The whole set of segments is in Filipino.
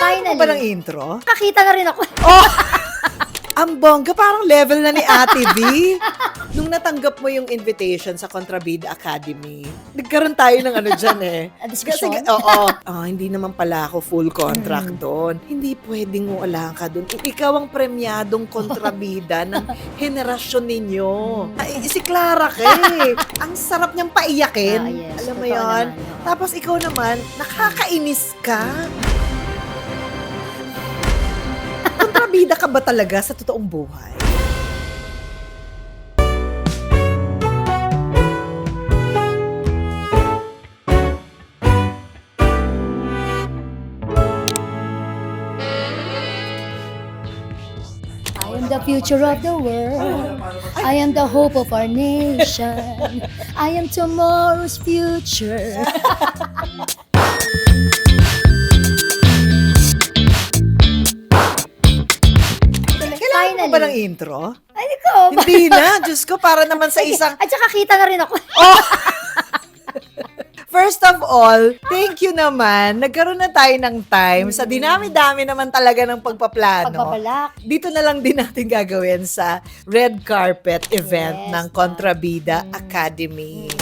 Kailangan mo ba ng Finally. intro? Nakita na rin ako. Oh! Ang bongga, parang level na ni Ate V. Nung natanggap mo yung invitation sa Contrabida Academy, nagkaroon tayo ng ano dyan eh. Diskusyon? Hindi naman pala ako full contract doon. Hindi pwedeng wala ka doon. Ikaw ang premyadong kontrabida ng henerasyon ninyo. Ay, si Clara ka eh. Ang sarap niyang paiyakin. Yes, Alam mo totoo yon. naman, oo. Tapos ikaw naman, nakakainis ka. Kontrabida ka ba talaga sa totoong buhay? I am the future of the world. I am the hope of our nation. I am tomorrow's future. Kailangan mo ba ng intro? Ay, ko. Hindi na. Diyos ko, para naman sa isang... At saka kita na rin ako. First of all, thank you naman. Nagkaroon na tayo ng time. Sa dinami-dami naman talaga ng pagpaplano. Pagpapalak. Dito na lang din natin gagawin sa red carpet event Yes, ng Contrabida Academy.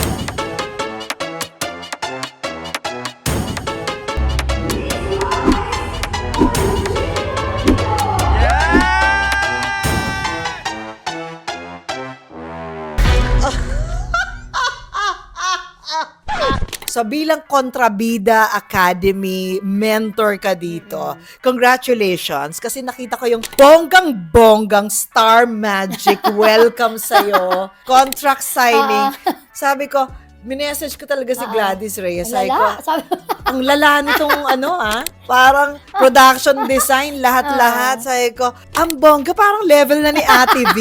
So bilang Contrabida Academy mentor ka dito, congratulations kasi nakita ko yung bonggang-bonggang Star Magic welcome sa'yo, contract signing. Sabi ko, minessage ko talaga si Gladys Reyes. Sabi ko, Lala. Sabi, ang lala nitong parang production design, lahat-lahat. Sabi ko, ang bongga, parang level na ni Ate V.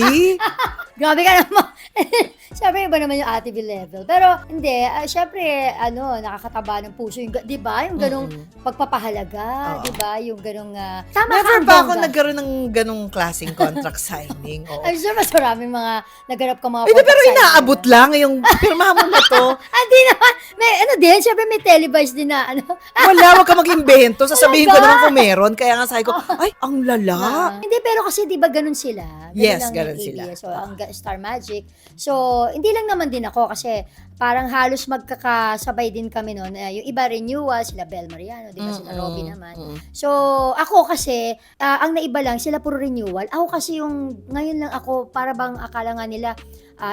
grabe ka naman. Siyempre, iba naman yung Ate V level. Pero, hindi. Siyempre, nakakataba ng puso. Yung, di ba? Yung ganong pagpapahalaga. Di ba? Yung ganong... tama Never ka, ba ako bongga. nagkaroon ng ganong klaseng contract signing? Oo. I'm sure mas maraming mga naganap ka mga Pero contract signing, inaabot diba? lang yung pirmahan mo na to. Hindi naman. May din. Siyempre, may televised din na Wala, wag ka mag-imbento. Sasabihin ko Talaga? naman kung meron. Kaya nga sabi ko, ay, ang lala. Hindi, pero kasi di ba ganun sila? Yes, ang ganun ABS, sila. So, ang Star Magic. So, hindi lang naman din ako kasi parang halos magkakasabay din kami noon. Yung iba renewal, sila Bel Mariano, di ba? Sila Robby naman. So, ako kasi, ang naiba lang, sila puro renewal. Ako kasi yung, ngayon lang ako, para bang akala nga nila,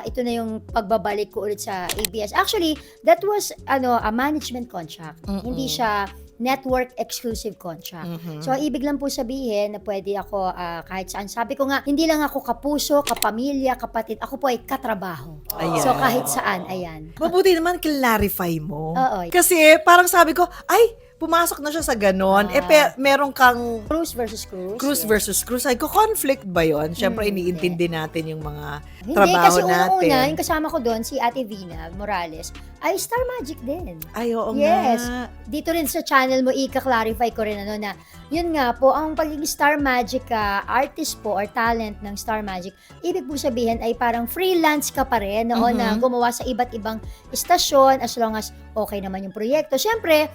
ito na yung pagbabalik ko ulit sa ABS. Actually, that was a management contract. Hindi siya network exclusive contract. So, ibig lang po sabihin na pwede ako kahit saan. Sabi ko nga, hindi lang ako kapuso, kapamilya, kapatid. Ako po ay katrabaho. Ayan. So, kahit saan, ayan. Mabuti naman clarify mo. Oo. Kasi parang sabi ko, ay, pumasok na siya sa ganon. Meron kang Cruz versus Cruz. Cruz yes. versus Cruz. Ay, conflict ba yon? Siyempre, iniintindi natin yung mga Hindi, trabaho kasi natin. una-una, yung kasama ko doon, si Ate Vina Morales, ay Star Magic din. Ay, oo Yes. nga. Dito rin sa channel mo, ika-clarify ko rin na yun nga po, ang pagiging Star Magic artist po or talent ng Star Magic, ibig po sabihin ay parang freelance ka pa rin noon na gumawa sa iba't ibang istasyon as long as okay naman yung proyekto. Siyempre,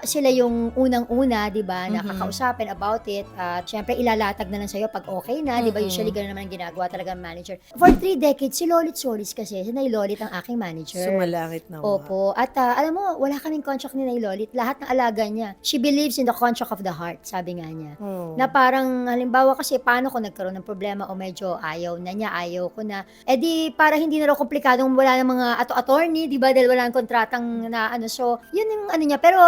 sila yung unang-una, di ba, nakakausapin about it. Siyempre, ilalatag na lang sa'yo pag okay na, di ba? Usually, gano'n naman ang ginagawa talaga ng manager. For 3 decades, si Lolit Solis kasi, si Nay Lolit ang aking manager. Sumalangit na. Opo. At alam mo, wala kaming contract ni Nay Lolit. Lahat ng alaga niya. She believes in the contract of the heart, sabi nga niya. Na parang, halimbawa kasi, paano kung nagkaroon ng problema o medyo ayaw na niya, ayaw ko na. Eh di, para hindi na raw komplikadong wala ng mga attorney, di ba? Dahil wala ng kontratang na So, yun yung ano niya. Pero,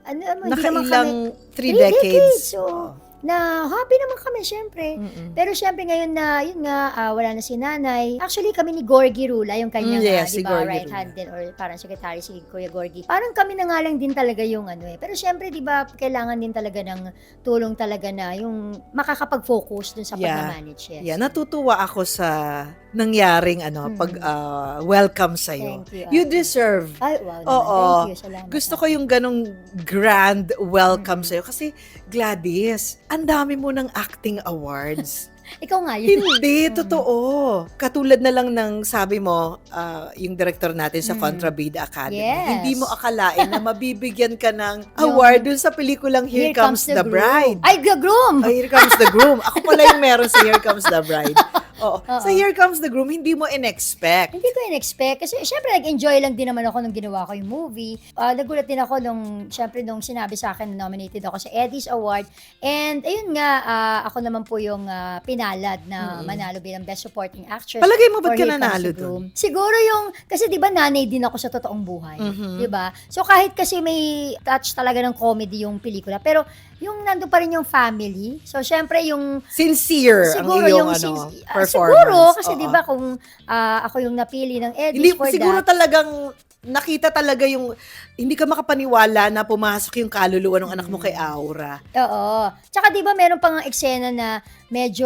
hindi naman kami. Nakailang 3 3 decades. So, na happy naman kami, syempre. Pero syempre ngayon na, yun nga, wala na si nanay. Actually, kami ni Gorgie Rula, yung kanyang, Yes, di si ba, Gorgie right Rula. hand din, or parang secretary si Kuya Gorgie. Parang kami na nga lang din talaga yung Pero syempre, di ba, kailangan din talaga ng tulong talaga na yung makakapag-focus dun sa pag-manage. Yes. Yeah, natutuwa ako sa nangyaring welcome sa'yo. Thank you, You ate. deserve. Ay, wow naman. Oo. Thank you. Salamat. Gusto ko yung ganong grand welcome sa'yo. Kasi, Gladys, ang dami mo ng acting awards. Ikaw nga yun. Hindi, totoo. Katulad na lang ng sabi mo, yung director natin sa Contrabida Academy. Yes. Hindi mo akalain na mabibigyan ka ng award dun sa pelikulang Here Comes the Bride. Ay, the groom! Oh, Here Comes the Groom. Ako pala yung meron sa Here Comes the Bride. Oo. Sa Here Comes the Groom, hindi mo in-expect. Hindi ko in-expect. Kasi syempre nag-enjoy lang din naman ako nung ginawa ko yung movie. Nagulat din ako nung sinabi sa akin na nominated ako sa Eddies Award. And ayun nga, ako naman po yung pinalad na manalo bilang Best Supporting Actress. Palagay mo ba't for ka Here Comes nanalo the Groom. Siguro kasi di ba nanay din ako sa totoong buhay. Di ba? So kahit kasi may touch talaga ng comedy yung pelikula. Pero yung nandun pa rin yung family. So syempre yung Sincere ang siguro iyong performance. siguro kasi Oo. 'di ba kung ako yung napili ng Eddies Hindi, for siguro that. talagang nakita talaga yung, hindi ka makapaniwala na pumasok yung kaluluwa ng anak mo kay Aura. Oo. Tsaka 'di ba meron pang eksena na medyo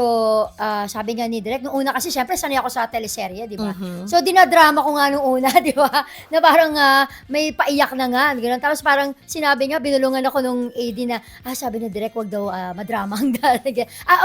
sabi nga ni Direk nung una kasi syempre sanay ako sa teleserye, 'di ba? So dinadrama ko nga nung una, 'di ba? Na parang may paiyak na nga, gano'n. Tapos parang sinabi nga binulungan ako nung AD na sabi ni Direk wag daw madrama ang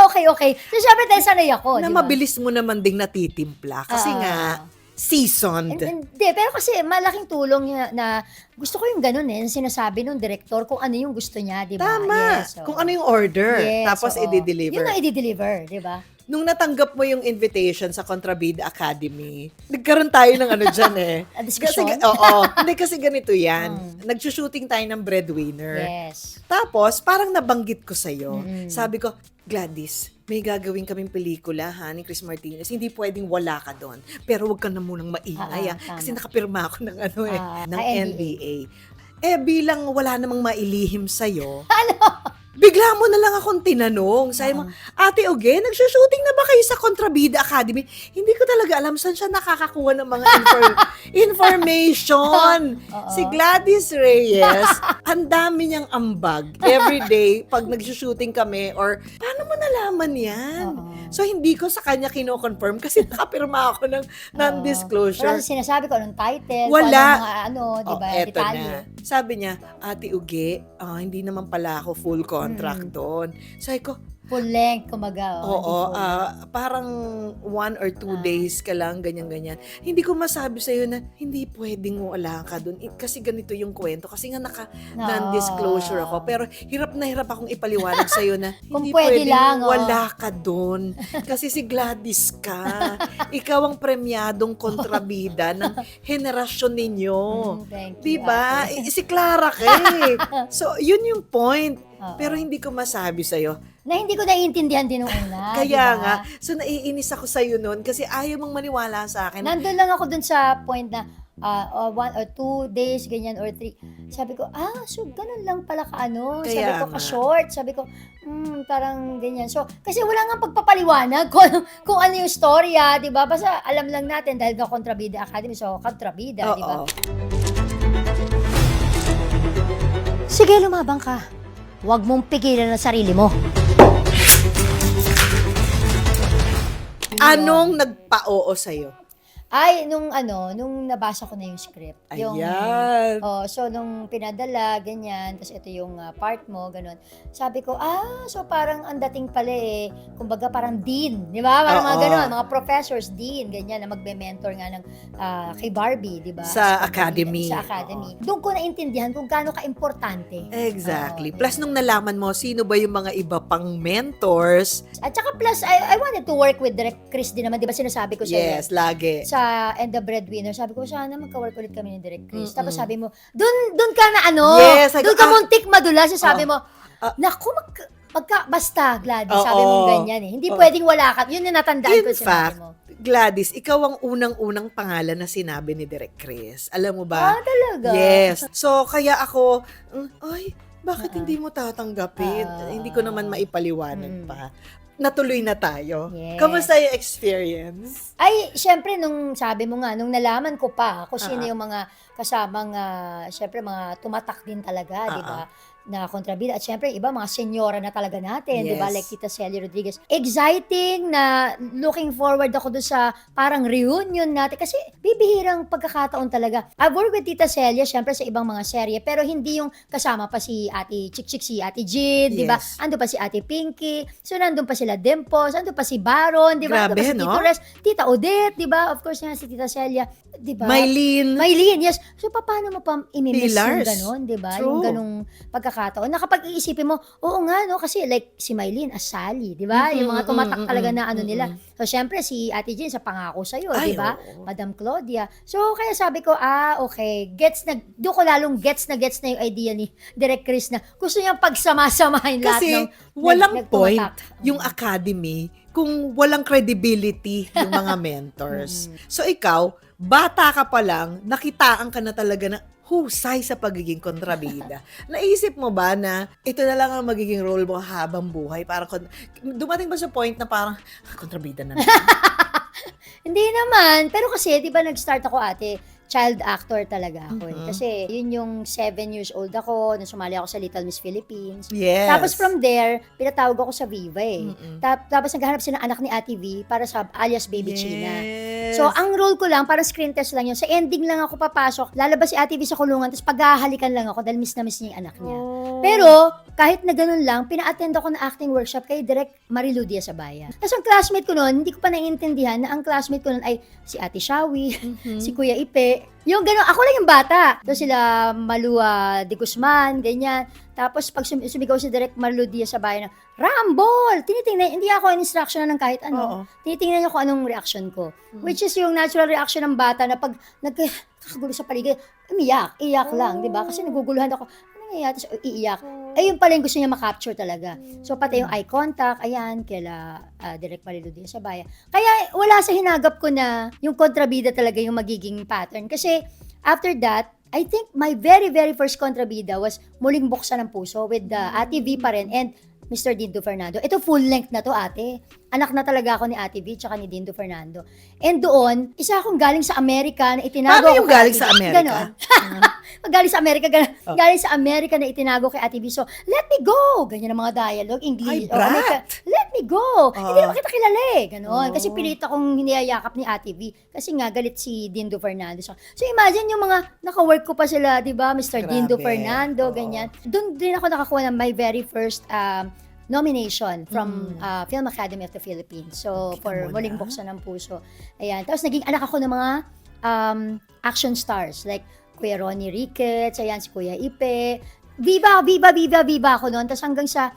okay. So syempre dahil sanay ako, Na 'di ba? mabilis mo naman ding natitimpla. Kasi Oo. nga, seasoned. Hindi, pero kasi malaking tulong na gusto ko yung ganun yung sinasabi nung director kung ano yung gusto niya, di ba? Tama. Yes, oo. Kung ano yung order. Yes, Tapos oo. i-deliver. Yun ang i-deliver, di ba? Nung natanggap mo yung invitation sa Contrabida Academy, nagkaroon tayo ng dyan A discussion? Hindi kasi ganito yan. Nagsushooting tayo ng Breadwinner. Yes. Tapos, parang nabanggit ko sa'yo. Sabi ko, Gladys, may gagawin kaming pelikula ni Chris Martinez. Hindi pwedeng wala ka doon. Pero wag ka na munang maingay. Tama. Kasi nakapirma ako ng ng NDA. NDA. Bilang wala namang mailihim sa'yo, Ano? bigla mo na lang akong tinanong. Sabi mo, Ate Uge, nagsushooting na ba kayo sa Contrabida Academy? Hindi ko talaga alam saan siya nakakakuha ng mga information. Si Gladys Reyes, ang dami niyang ambag. Every day, pag nagsushooting kami, or paano mo nalaman yan? So, hindi ko sa kanya kino-confirm kasi nakapirma ako ng non-disclosure. Wala sinasabi ko anong title, Wala. kung anong di ba, Eto detalye. na. Sabi niya, Ate Uge, hindi naman pala ako full contract doon. Sabi ko, Full length, kumaga. oo, hindi full. parang 1 or 2 days ka lang, ganyan-ganyan. Hindi ko masabi sa'yo na hindi pwedeng wala ka doon. Kasi ganito yung kwento. Kasi nga non-disclosure ako. Pero hirap na hirap akong ipaliwanag sa'yo na Kung hindi pwede pwedeng lang, wala ka doon. Kasi si Gladys ka. Ikaw ang premyadong kontrabida ng henerasyon ninyo. Thank you, Diba? ate. Si Clara ka eh. So, yun yung point. Oo. Pero hindi ko masabi sa'yo, Na hindi ko naiintindihan din nung una. kaya diba? nga, so naiinis ako sa'yo noon kasi ayaw mong maniwala sa akin. Nandun lang ako dun sa point na 1 or 2 days, ganyan, or 3. Sabi ko, so ganun lang pala ka-ano. Sabi Kaya ko, nga. ka-short. Sabi ko, parang ganyan. So, kasi wala nga pagpapaliwanag kung ano yung storya, di ba? Basta alam lang natin dahil nga Contrabida Academy, so Contrabida, di ba? Oo. Sige, lumabang ka. Huwag mong pigilan ang sarili mo. Anong nagpa-oo sa'yo? Ay, nung nabasa ko na yung script. Ayan. So nung pinadala, ganyan, tapos ito yung part mo, ganun. Sabi ko, so parang ang dating pala kumbaga parang dean, di ba? Parang mga Oo. ganun, mga professors, dean, ganyan, na magbe-mentor nga ng kay Barbie, di ba? Sa academy. Sa academy. Doon ko naintindihan kung gaano ka-importante. Exactly. Oo, Plus, nung nalaman mo, sino ba yung mga iba pang mentors? At saka plus, I wanted to work with Direk Chris din naman, di ba sinasabi ko sa'yo? Yes, lagi. Sa And the Breadwinner, sabi ko, sana magka-work ulit kami ni Direk Chris. Tapos sabi mo, dun ka na Yes, dun ka muntik madulas. Sabi mo, Ah. naku, basta, Gladys, Oo. sabi mo ganyan Hindi Oo. pwedeng wala ka. Yun yung natandaan ko In sinabi fact, mo. Gladys, ikaw ang unang-unang pangalan na sinabi ni Direk Chris. Alam mo ba? Talaga? Yes. So, kaya ako, bakit hindi mo tatanggapin? Ah. Hindi ko naman maipaliwanag pa. Natuloy na tayo. Yes. Kamusta yung experience? Ay, syempre, nung sabi mo nga, nung nalaman ko pa kung sino yung mga kasamang, syempre, mga tumatak din talaga, di ba? na kontrabida. At syempre, iba, mga senyora na talaga natin, di ba? Yes. Like Tita Celia Rodriguez. Exciting na looking forward ako doon sa parang reunion natin. Kasi bibihirang pagkakataon talaga. I've worked with Tita Celia, syempre sa ibang mga serye, pero hindi yung kasama pa si Ate Chik Chik, si Ate Jid, di ba? Yes. Ando pa si Ate Pinky, so nandun pa sila Dimples, ando pa si Baron, di ba? Ando Grabe, pa si no? Tito Res, Tita Odette, di ba? Of course nga si Tita Celia, di ba? Maylene. Maylene, yes. So, paano mo pa imimiss yung Pillars. gano'n, di ba? True. Yung ganong pagkakataon. Na kapag iisipin mo, oo nga, no? Kasi like si Maylene, as Sally, di ba? Yung mga tumatak talaga na ano nila. So, syempre, si Ate Jean sa Pangako Sa'yo, Ay, di ba? oo. Madam Claudia. So, kaya sabi ko, okay, doon ko lalong gets na yung idea ni Direk Chris na gusto niyang pagsama-samahin lahat Kasi ng walang point nagtumatak. yung academy kung walang credibility yung mga mentors. So ikaw, bata ka pa lang, nakitaan ka na talaga na husay sa pagiging kontrabida. Naisip mo ba na ito na lang ang magiging role mo habang buhay? Dumating ba sa point na parang, kontrabida na naman? Hindi naman. Pero kasi, di ba nag-start ako child actor talaga ako. Kasi yun yung 7 years old ako, nung sumali ako sa Little Miss Philippines. Yes. Tapos from there, pinatawag ako sa Viva eh. Tapos naghahanap sila ng anak ni Ate V para sa alias Baby China. Yes. So, ang role ko lang, parang screen test lang yun. Sa ending lang ako papasok, lalabas si Ate V sa kulungan, tapos paghahalikan lang ako dahil miss na miss niya yung anak niya. Oh. Pero, kahit na ganun lang, pina-attend ako ng acting workshop kay Direk Marilu Diaz Abaya. Tapos ang classmate ko noon, hindi ko pa naiintindihan na ang classmate ko noon ay si Ate Shawi, si Kuya Ipe. Yung gano'n, ako lang yung bata. Tapos sila Malua de Guzman, ganyan. Tapos pag sumigaw si Direk Marilu Diaz Abaya na, Rambol! Tinitingnan, hindi ako in-instruction ng kahit ano. Oo. Tinitingnan niya kung anong reaction ko. Which is yung natural reaction ng bata na pag nagkakagulo sa paligid, iyak lang, di ba? Kasi naguguluhan ako, ano nangyayari? Tapos iiyak. Ayun pala yung gusto niya makapture talaga. So pati yung eye contact, ayan, kaila Direk Marilu Diaz Abaya. Kaya wala sa hinagap ko na yung kontrabida talaga yung magiging pattern. Kasi after that, I think my very, very first kontrabida was Muling Buksan ng Puso with Ate V pa rin and Mr. Dindo Fernando. Ito full length na to, ate. Anak na talaga ako ni Ate V tsaka ni Dindo Fernando. And doon, isa akong galing sa Amerika na itinago Paano yung kay galing Ate sa V. Amerika? Ganon. Galing sa Amerika, galing sa Amerika na itinago kay Ate V. So, let me go! Ganyan ang mga dialogue. Ay, English. brat! Let me go! Hindi naman kita kilala eh. Ganon. Kasi pilit akong hiniyayakap ni Ate V. Kasi nga, galit si Dindo Fernando. So imagine yung mga naka-work ko pa sila, di ba? Mr. Grabe. Dindo Fernando, Oo. ganyan. Doon din ako nakakuha ng my very first nomination from Film Academy of the Philippines. So, Kita for mo Muling na. Buksan ng Puso. Ayan. Tapos, naging anak ako ng mga action stars. Like, Kuya Ronnie Ricketts, ayan, si Kuya Ipe. Viva ako noon. Tapos hanggang sa,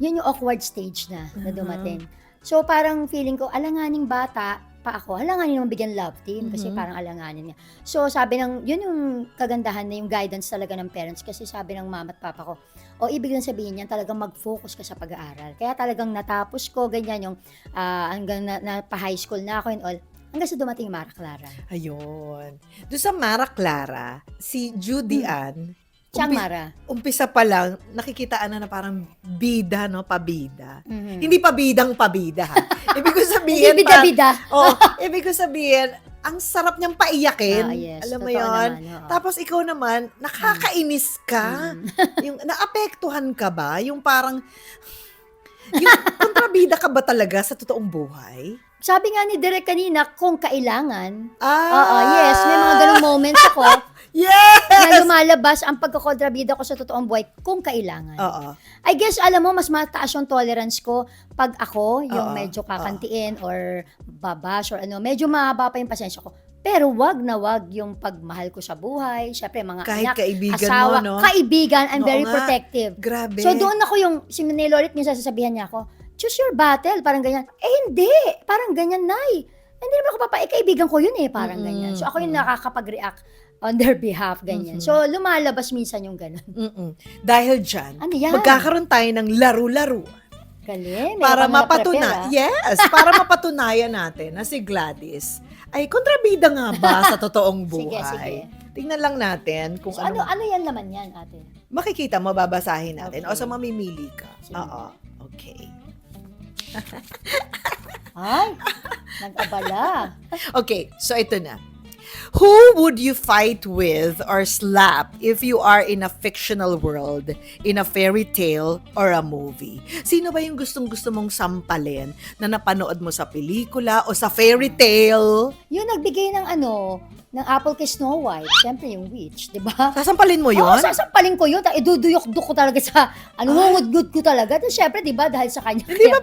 yun yung awkward stage na dumating. So, parang feeling ko, alanganing bata pa ako. Alanganin naman bigyan love team kasi parang alanganin niya. So, sabi yun yung kagandahan na yung guidance talaga ng parents kasi sabi ng mama at papa ko, ibig lang sabihin yan, talagang mag-focus ka sa pag-aaral. Kaya talagang natapos ko, ganyan yung hanggang na pa-high school na ako and all, hanggang sa dumating yung Mara Clara. Ayun. Doon sa Mara Clara, si Judy Ann, Siyang Mara. umpisa pa lang, nakikitaan na parang bida, no? Pabida. Mhm. Hindi pabidang pabida, ha? Ibig ko sabihin, Hindi bida-bida. ibig ko sabihin, ang sarap niyang paiyakin. Yes. Alam mo Totoo yon. naman, oo. Tapos ikaw naman, nakakainis ka. Yung naapektuhan ka ba? Yung parang, yung kontrabida ka ba talaga sa totoong buhay? Sabi nga ni Direk kanina, kung kailangan. Ah! Yes. May mga ganung moments ako Yes! na lumalabas ang pagkakontrabida ko sa totoong buhay kung kailangan. Oo. I guess, alam mo, mas mataas yung tolerance ko pag ako, yung Oo, medyo kakantiin or babash or ano, medyo mahaba pa yung pasensya ko. Pero wag na wag yung pagmahal ko sa buhay. Syempre, mga Kahit anak, kaibigan asawa, mo, no? kaibigan, I'm Oo very nga. protective. Grabe. So doon ako yung, si Lolit minsan sasabihan niya ako, choose your battle, parang ganyan. Hindi, parang ganyan, Nay. Hindi naman ako kaibigan ko yun eh, parang ganyan. So ako yung nakakapag-react on their behalf, ganyan. So lumalabas minsan yung ganun. Dahil dyan, Ano yan? magkakaroon tayo ng laro-laro. Galing. Para mapatunayan. mapatunayan. Yes, para mapatunayan natin na si Gladys ay kontrabida nga ba sa totoong buhay? Sige. Tingnan lang natin kung So, ano yan laman yan, ate? makikita mo, babasahin natin. Okay. O sa mamimili ka. Sige. Oo. Okay. Ay, nag-abala. Okay, so ito na. Who would you fight with or slap if you are in a fictional world, in a fairy tale, or a movie? Sino ba yung gustong-gusto mong sampalin na napanood mo sa pelikula o sa fairy tale? Yung nagbigay ng ng apple kay Snow White, syempre yung witch, di ba? Sasampalin mo Oo, yon? sasampalin ko yun. Iduduyok-duk ko talaga sa, ngungud-gud ko talaga. Tapos syempre, di ba, dahil sa kanya. Hindi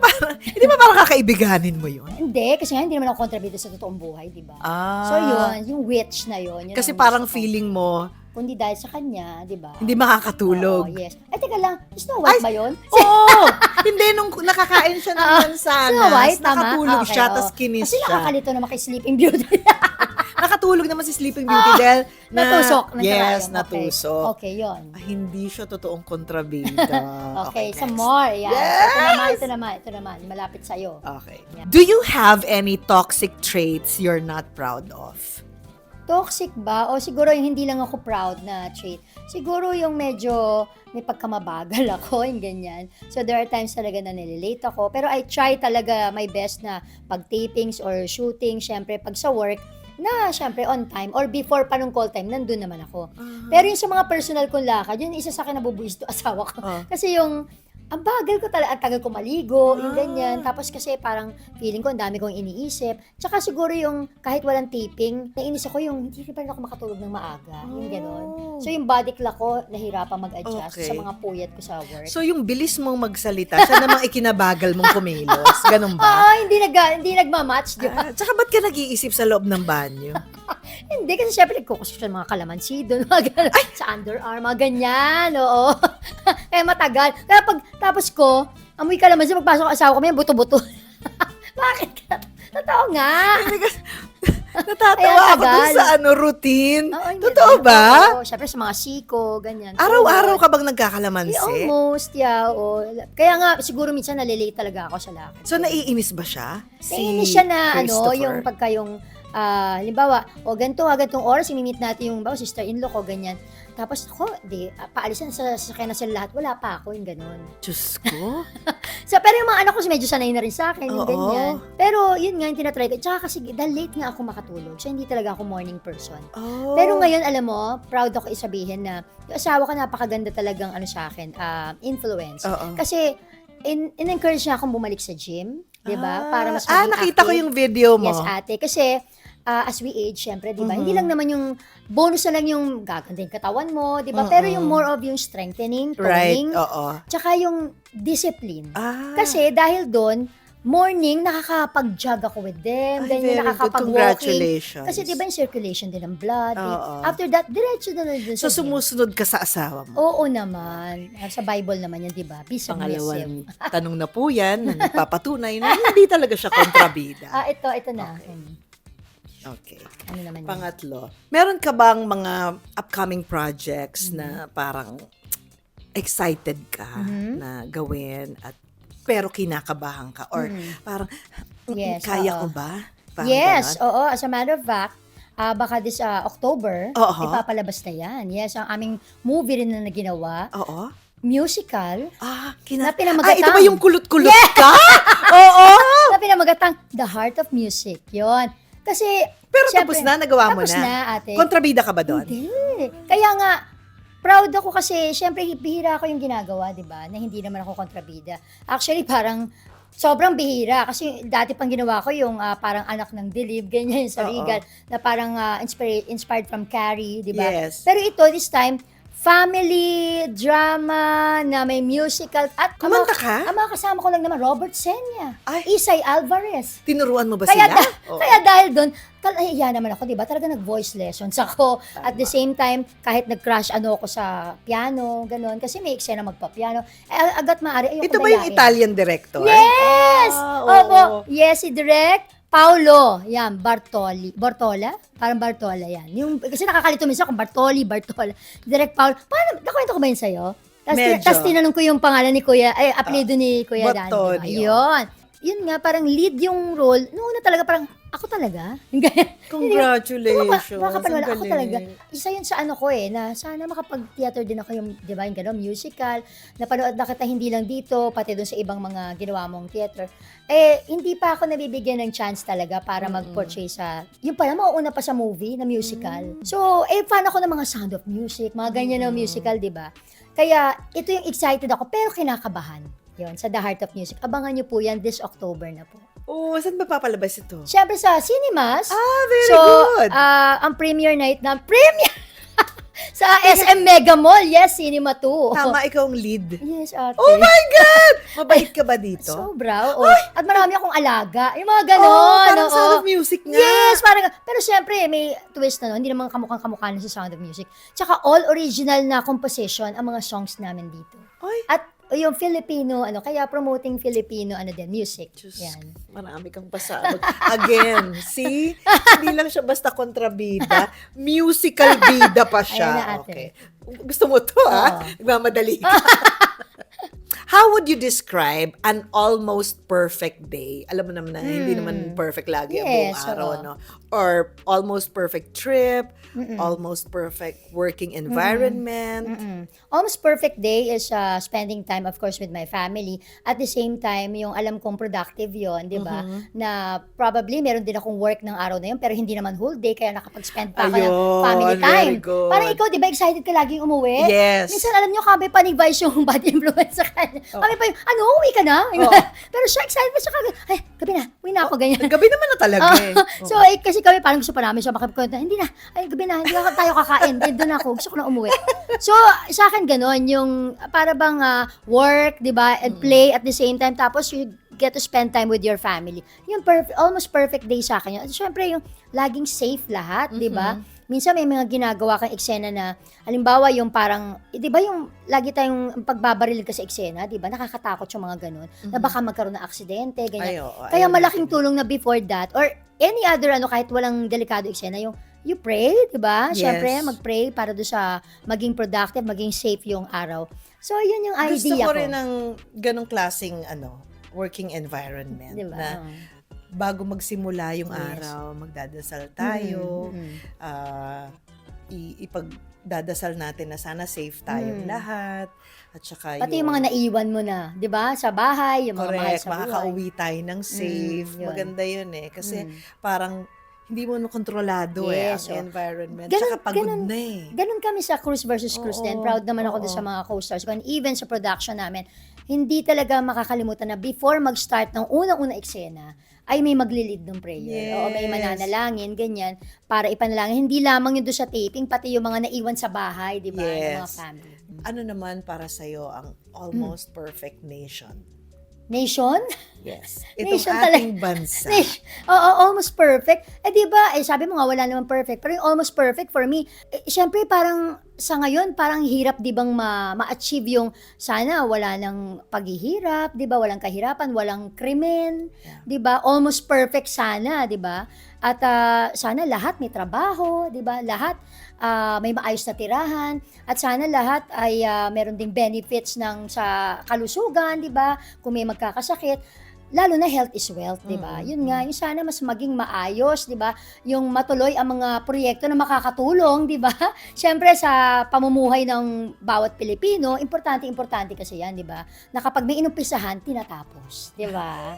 ba parang kakaibiganin mo yun? Hindi, kasi nga hindi naman ako kontrabida sa totoong buhay, di ba? So yun, yung witch na yun. Kasi ang parang gusto ko. feeling mo, Kundi dahil sa kanya, di ba? hindi makakatulog. Oo, yes. Ay, teka lang, Snow White ba yun? Oo! Hindi, nung nakakain siya ng mansanas, Snow White, tama? nakatulog Okay, siya, oo. tapos kinis Kasi siya. nakakalito naman kay Sleeping Beauty. Nakatulog naman si Sleeping Beauty dahil Natusok. Yes, Okay. natusok. Okay, yun. Ah, hindi siya totoong kontrabida. Okay, some next. more. Yan. Yes! Ito naman. Malapit sa'yo. Okay. Yeah. Do you have any toxic traits you're not proud of? Toxic ba? O siguro yung hindi lang ako proud na trait. Siguro yung medyo may pagkamabagal ako, yung ganyan. So there are times talaga na nililate ako. Pero I try talaga my best na pag tapings or shooting, syempre pag sa work, na syempre on time or before pa nung call time, nandun naman ako. Pero yung sa mga personal kong lakad, yun isa sa akin nabubuwis to asawa ko. Kasi yung ang bagal ko talaga, ang tagal ko maligo, yung ganyan. Tapos kasi parang feeling ko, ang dami kong iniisip. Tsaka siguro yung kahit walang taping, nainis ako yung hindi pa rin ako makatulog ng maaga. Yung gano'n. So yung body clock ko, nahirapan mag-adjust Okay. sa mga puyat ko sa work. So yung bilis mong magsalita, siya namang ikinabagal mong kumilos. Ganun ba? Hindi nagmamatch, di ba? Tsaka ba't ka nag-iisip sa loob ng banyo? Hindi, kasi syempre nagkukusap sa mga kalamansi doon, mga ganun, sa underarm, mga ganyan, oo. Kaya matagal. Kaya tapos ko, amoy kalamansi, magpasok ang asawa ko, may buto-buto. Bakit ka? Totoo nga. Natatawa Ay, ang ako dun tagal. sa routine. Oo, hindi. Totoo ba? Oo, syempre sa mga siko, ganyan. Araw-araw So, ka bang nagkakalamansi? almost, yeah. Oo. Kaya nga, siguro minsan nalilate talaga ako sa lakad. So, naiinis ba siya? Naiinis siya na, Christopher? yung pagka yung, halimbawa, ganitong oras, imimit natin yung, sister-in-law ko, ganyan. Tapos ako, paalisan sa sasakyan na sila lahat, wala pa ako, yung ganun. Diyos ko. So, pero yung mga anak ko, medyo sanay na rin sa akin, yung Oo. ganyan. Pero, yun nga, yung tinatry ko. Tsaka kasi, dahil late nga ako makatulog, so hindi talaga ako morning person. Oh. Pero ngayon, alam mo, proud ako isabihin na, yung asawa ko napakaganda talagang sa akin, influence. Oo. Kasi, in-encourage niya akong bumalik sa gym, di ba? Para mas nakita ko active. yung video mo. Yes, ate. Kasi, as we age, syempre, di ba? Mhm. Hindi lang naman yung bonus na lang yung gaganda yung katawan mo, di ba? Mm-mm. Pero yung more of yung strengthening, Right, toning, oo. tsaka yung discipline. Ah. Kasi dahil doon, morning, nakakapag-jog ako with them, Ay, ganyan, very good. nakakapag-walking. Congratulations. Kasi di ba yung circulation din ng blood. Oo. After that, diretso na lang dun So, sa gym. sumusunod ka sa asawa mo. Oo naman. Sa Bible naman yan, di ba? Be submissive. Pangalawang tanong na po yan na nagpapatunay na hindi talaga siya kontrabida. Ito na. Okay. Okay. Ano naman yun? Pangatlo, meron ka bang mga upcoming projects na parang excited ka na gawin at pero kinakabahan ka or parang Yes, kaya oo. ko ba? Parang Yes, ganon? oo. As a matter of fact, baka this October, Oo. ipapalabas na yan. Yes, ang aming movie rin na ginawa, Oo. musical, na pinamagatang. ito ba yung kulot-kulot ka? Oo. na pinamagatang The Heart of Music. Yon. Kasi, Pero syempre, tapos na, nagawa mo tapos na, ate. Kontrabida ka ba doon? Hindi. Kaya nga, proud ako kasi, syempre, bihira ako yung ginagawa, di ba? Na hindi naman ako kontrabida. Actually, parang, sobrang bihira. Kasi dati pang ginawa ko yung parang Anak ng Dilim, ganyan yung sa Oo. Regal, na parang inspired from Carrie, di ba? Yes. Pero ito, this time, family, drama, na may musical. At Kumanta ka? Ang mga kasama ko lang naman, Robert Senya, Ay. Isay Alvarez. Tinuruan mo ba Kaya, sila? Oo. kaya dahil doon, kaya naman ako, di ba? Talaga nag-voice lessons ako. At the same time, kahit nag-crash ako sa piano, ganun. Kasi may eksena magpa-piano. Agat maaari, ayoko Ito ba yung dayain. Italian director? Yes! Ah, Opo. oo. Yes, si Direk Paolo. Yan, Bartola? Parang Bartola yan. Kasi nakakalito minsan kung Bartola. Direk Paolo. Paano, nakwento ko ba yun sa'yo? Medyo. Tapos tinanong ko yung pangalan ni Kuya, apelido ni Kuya Dan. Bartolio. Yun. Yun nga, parang lead yung role. Noong una talaga parang, Ako talaga? Ganyan. Congratulations. Makapanood Ang ako galing. talaga. Isa yun sa ano ko na sana makapag-theater din ako yung, di ba, yung gano'n, musical. Napanood na kita hindi lang dito, pati doon sa ibang mga ginawa mong theater. Hindi pa ako nabibigyan ng chance talaga para mag-portray sa, yung pala, mauuna pa sa movie na musical. So, fan ako ng mga Sound of Music, mga ganyan na musical, di ba? Kaya, ito yung excited ako, pero kinakabahan. Yun, sa The Heart of Music. Abangan nyo po yan this October na po. Oh, saan ba papalabas ito? Siyempre sa cinemas. Very So, good. ang premiere night na, sa SM Mega Mall. Yes, Cinema 2. Tama, ikaw ang lead. Yes, ate. Oh my God! Mabait ka ba dito? Sobra, oo. At marami akong alaga. Yung mga ganon. Oh, parang oo. Sound of Music nga. Yes, parang, pero syempre, may twist na, no? Hindi naman kamukhang-kamukha na sa Sound of Music. Tsaka all original na composition ang mga songs namin dito. Ay, At yung Filipino, kaya promoting Filipino, music. Diyos, Yan. marami kang pasabog. Again, see? Hindi lang siya basta kontrabida. Musical bida pa siya. Ayan na, ate. Okay. Gusto mo to, ha? Nagmamadali ka. How would you describe an almost perfect day? Alam mo naman na hindi naman perfect lagi ang buong Yes, araw, oo. no? Or almost perfect trip, almost perfect working environment. Almost perfect day is spending time, of course, with my family. At the same time, yung alam kong productive yon, di ba? Na probably meron din akong work ng araw na yun, pero hindi naman whole day, kaya nakapag-spend pa ako ng Ayun, family time. very good. Parang ikaw, di ba, excited ka laging umuwi? Yes. Minsan, alam nyo, kami pa-advise yung bad influence sa kanya. Kami pa yung, uwi ka na? Pero siya excited pa siya kagad. Ay, gabi na, uwi na ako, ganyan. Gabi naman na talaga eh. So, kasi kami parang gusto pa namin siya makapagkwento. Hindi na, gabi na, hindi tayo kakain. Doon ako, gusto ko na umuwi. So, sa akin gano'n, yung para bang work, di ba, and play at the same time. Tapos, you get to spend time with your family. Yung almost perfect day sa akin yun. At syempre, yung laging safe lahat, di ba? Minsan may mga ginagawa kang eksena na, halimbawa yung parang, di ba yung lagi tayong pagbabaril ka sa eksena, di ba? Nakakatakot yung mga ganun. Na baka magkaroon ng aksidente, ganyan. Ay, oo, Kaya ayaw malaking natin. tulong na before that, or any other, kahit walang delikado eksena, yung you pray, di ba? Yes. Siyempre, mag-pray para doon sa maging productive, maging safe yung araw. So, yun yung Gusto idea ko rin ng ganong klaseng working environment Di ba? na bago magsimula yung Yes. araw, magdadasal tayo, ipagdadasal natin na sana safe tayong lahat, at saka Pati yung mga naiwan mo na, di ba? Sa bahay, yung mga mahal correct, sa buhay. makakauwi tayo ng safe. Yun. Maganda yun kasi parang hindi mo kontrolado Yes, ang environment. Ganun- Tsaka pagod ganun- na eh. Ganun kami sa Cruise versus Cruise din. Proud naman ako doon sa mga co-stars ko. And even sa production namin, hindi talaga makakalimutan na before mag-start ng unang-unang eksena, ay may magli-lead ng prayer. O may Yes. mananalangin, ganyan, para ipanalangin. Hindi lamang yun doon sa taping, pati yung mga naiwan sa bahay, di ba? Ng mga Yes. family. Ano naman para sa'yo ang almost perfect nation? Nation? Yes. Itong Nation ating bansa. Oo, almost perfect. Di ba, sabi mo nga, wala naman perfect. Pero yung almost perfect for me, syempre parang sa ngayon, parang hirap di bang ma-achieve yung sana wala nang paghihirap, di ba? Walang kahirapan, walang krimen, Yeah. di ba? Almost perfect sana, di ba? At sana lahat may trabaho, di ba? Lahat may maayos na tirahan. At sana lahat ay meron ding benefits sa kalusugan, di ba? Kung may magkakasakit. Lalo na health is wealth, di ba? Yun nga, yung sana mas maging maayos, di ba? Yung matuloy ang mga proyekto na makakatulong, di ba? Siyempre sa pamumuhay ng bawat Pilipino, importante kasi yan, di ba? Na kapag may inumpisahan, tinatapos, di ba?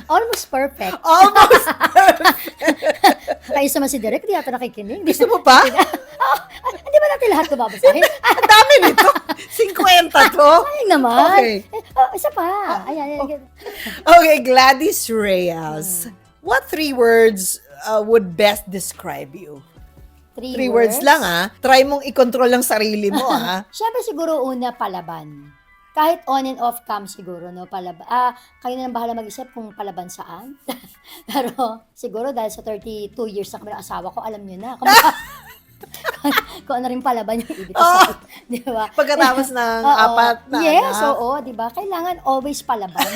Almost perfect. Almost! Kaya naman si Derek, di ata nakikinig. Gusto mo pa? Hindi ba natin lahat babasahin? Ang dami nito. 50 to. Ayun naman. Okay. Isa pa. Ayan. Okay, Gladys Reyes. What 3 words would best describe you? 3 words lang Try mong i-control ang sarili mo Siyempre siguro una, palaban. Kahit on and off cam siguro, no? Palaban. Kayo na lang bahala mag-isip kung palaban saan. Pero siguro dahil sa 32 years na kami ng asawa ko, alam nyo na. Kung ano rin palaban yung ibig sabihin. Di ba? Pagkatapos ng Oo. 4 na Yes, anak. oo, di ba? Kailangan always palaban.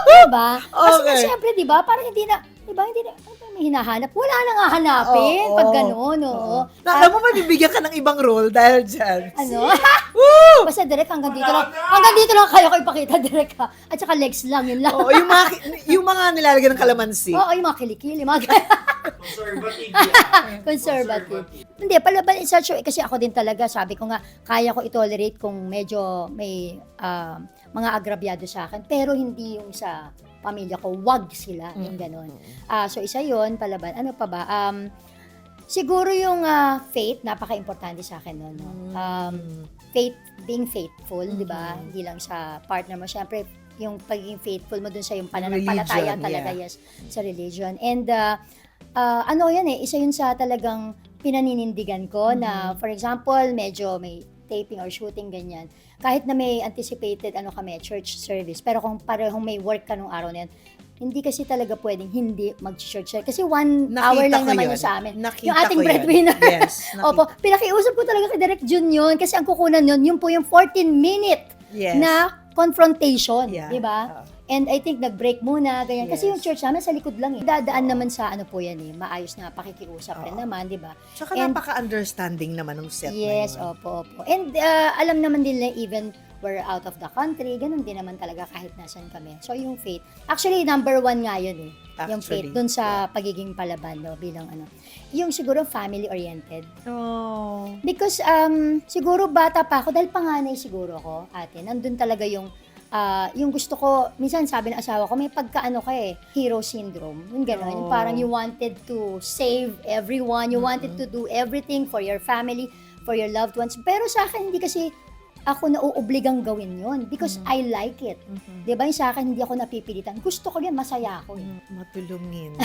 Diba? Kasi Okay. siyempre, di ba? Parang hindi na, may hinahanap. Wala na nga hanapin Oo. pag gano'n, oo. Alam mo, mabibigyan ka ng ibang role dahil dyan. Ano? Woo! Basta direct hanggang dito lang. Hanggang dito lang kayo ko ipakita direct ha. At saka legs lang, yun lang. Oo, yung mga nilalagyan ng kalamansi. Oo, yung mga kilikili, mga Conservative yan. conservative. Hindi, palaban in such a way, kasi ako din talaga, sabi ko nga, kaya ko itolerate kung medyo may mga agrabyado sa akin, pero hindi yung sa pamilya ko, wag sila, yung gano'n. So, isa yun, palaban. Ano pa ba? Siguro yung faith, napaka-importante sa akin nun. No? Faith, being faithful, di ba? Hindi lang sa partner mo. Siyempre, yung pagiging faithful mo dun sa yung pananampalataya Religion, talaga, yeah. yes, sa religion. And, ano yan isa yun sa talagang pinaninindigan ko na, for example, medyo may taping or shooting, ganyan. Kahit na may anticipated, church service, pero kung parehong may work ka nung araw na yan, hindi kasi talaga pwedeng hindi mag-church. Kasi 1 hour lang ko naman yun. yun sa amin. Nakita Yung ating ko yun. breadwinner. Yes. Opo, pinakiusap ko talaga kay Direk Jun yun kasi ang kukunan yun po yung 14-minute Yes. na confrontation, Yeah. di ba? And I think nag-break muna, ganyan. Kasi yung church namin sa likod lang eh. Dadaan naman sa po yan maayos na pakikiusap rin naman, di ba? Tsaka And- napaka-understanding naman ng set Yes, na yun. opo. And alam naman din na even we're out of the country, ganun din naman talaga kahit nasan kami. So yung faith, actually number 1 nga yun yung faith Actually, dun sa pagiging palaban, no, bilang yung siguro family-oriented. Oh. Because siguro bata pa ako, dahil panganay siguro ako, ate, nandun talaga yung gusto ko, minsan sabi ng asawa ko, may pagkaano ka hero syndrome. Yung gano'n, yung parang you wanted to save everyone, you wanted to do everything for your family, for your loved ones. Pero sa akin, hindi kasi ako nauobligang gawin yon because I like it. Di ba? Yung sa akin, hindi ako napipilitan. Gusto ko yan, masaya ako. Matulungin.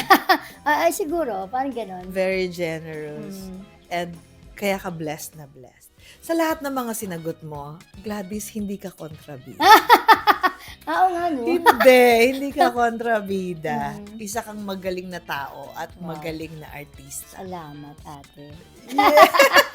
Ay, siguro, parang gano'n. Very generous. And kaya ka blessed na blessed. Sa lahat ng mga sinagot mo, Gladys, hindi ka kontrabida. Oo nga, no? Hindi ka kontrabida. Isa kang magaling na tao at magaling na artista. Salamat, ate. Yeah.